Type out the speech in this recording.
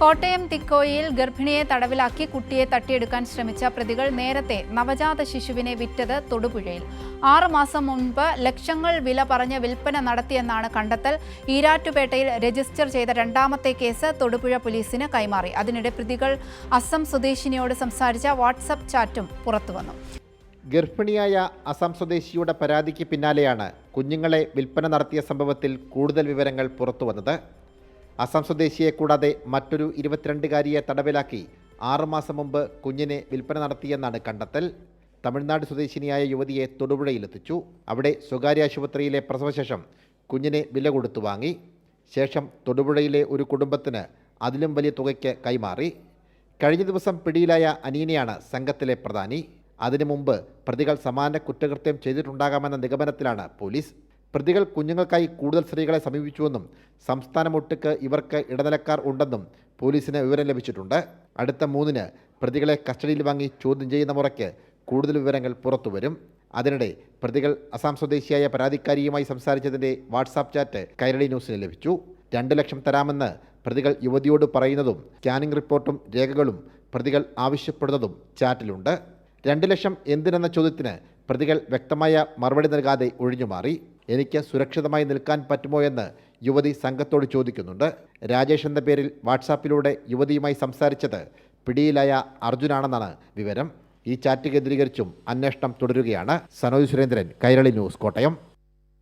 കോട്ടയം തിക്കോയിൽ ഗർഭിണിയെ തടവിലാക്കി കുട്ടിയെ തട്ടിയെടുക്കാൻ ശ്രമിച്ച പ്രതികൾ നേരത്തെ നവജാത ശിശുവിനെ വിറ്റത് തൊടുപുഴയിൽ. 6 മാസം മുൻപ് ലക്ഷങ്ങൾ വില പറഞ്ഞ് വിൽപ്പന നടത്തിയെന്നാണ് കണ്ടെത്തൽ. ഈരാറ്റുപേട്ടയിൽ രജിസ്റ്റർ ചെയ്ത രണ്ടാമത്തെ കേസ് തൊടുപുഴ പോലീസിന് കൈമാറി. അതിനിടെ പ്രതികൾ അസം സ്വദേശിനിയോട് സംസാരിച്ച വാട്സ്ആപ്പ് ചാറ്റും പുറത്തുവന്നു. ഗർഭിണിയായ അസം സ്വദേശിയുടെ പരാതിക്ക് പിന്നാലെയാണ് കുഞ്ഞുങ്ങളെ വിൽപ്പന നടത്തിയ സംഭവത്തിൽ കൂടുതൽ വിവരങ്ങൾ പുറത്തുവന്നത്. അസം സ്വദേശിയെ കൂടാതെ മറ്റൊരു 22-കാരിയെ തടവിലാക്കി 6 മാസം മുമ്പ് കുഞ്ഞിനെ വിൽപ്പന നടത്തിയെന്നാണ് കണ്ടെത്തൽ. തമിഴ്നാട് സ്വദേശിനിയായ യുവതിയെ തൊടുപുഴയിലെത്തിച്ചു. അവിടെ സ്വകാര്യ ആശുപത്രിയിലെ പ്രസവശേഷം കുഞ്ഞിനെ വില കൊടുത്തു വാങ്ങി. ശേഷം തൊടുപുഴയിലെ ഒരു കുടുംബത്തിന് അതിലും വലിയ തുകയ്ക്ക് കൈമാറി. കഴിഞ്ഞ ദിവസം പിടിയിലായ അനീനയാണ് സംഘത്തിലെ പ്രധാനി. അതിനു മുമ്പ് പ്രതികൾ സമാന കുറ്റകൃത്യം ചെയ്തിട്ടുണ്ടാകാമെന്ന നിഗമനത്തിലാണ് പോലീസ്. പ്രതികൾ കുഞ്ഞുങ്ങൾക്കായി കൂടുതൽ സ്ത്രീകളെ സമീപിച്ചുവെന്നും സംസ്ഥാനമൊട്ടുക്ക് ഇവർക്ക് ഇടനിലക്കാർ ഉണ്ടെന്നും പോലീസിന് വിവരം ലഭിച്ചിട്ടുണ്ട്. അടുത്ത 3-ന് പ്രതികളെ കസ്റ്റഡിയിൽ വാങ്ങി ചോദ്യം ചെയ്യുന്ന മുറയ്ക്ക് കൂടുതൽ വിവരങ്ങൾ പുറത്തുവരും. അതിനിടെ പ്രതികൾ അസം സ്വദേശിയായ പരാതിക്കാരിയുമായി സംസാരിച്ചതിൻ്റെ വാട്സാപ്പ് ചാറ്റ് കൈരളി ന്യൂസിന് ലഭിച്ചു. 2 ലക്ഷം തരാമെന്ന് പ്രതികൾ യുവതിയോട് പറയുന്നതും സ്കാനിംഗ് റിപ്പോർട്ടും രേഖകളും പ്രതികൾ ആവശ്യപ്പെടുന്നതും ചാറ്റിലുണ്ട്. 2 ലക്ഷം എന്തിനെന്ന ചോദ്യത്തിന് പ്രതികൾ വ്യക്തമായ മറുപടി നൽകാതെ ഒഴിഞ്ഞുമാറി. എനിക്ക് സുരക്ഷിതമായി നിൽക്കാൻ പറ്റുമോ എന്ന് യുവതി സംഘത്തോട് ചോദിക്കുന്നുണ്ട്. രാജേഷ് എന്ന പേരിൽ വാട്സാപ്പിലൂടെ യുവതിയുമായി സംസാരിച്ചത് പിടിയിലായ അർജുനാണെന്നാണ് വിവരം. ഈ ചാറ്റ് കേന്ദ്രീകരിച്ചും അന്വേഷണം തുടരുകയാണ്. സനോജ് സുരേന്ദ്രൻ, കൈരളി ന്യൂസ്, കോട്ടയം.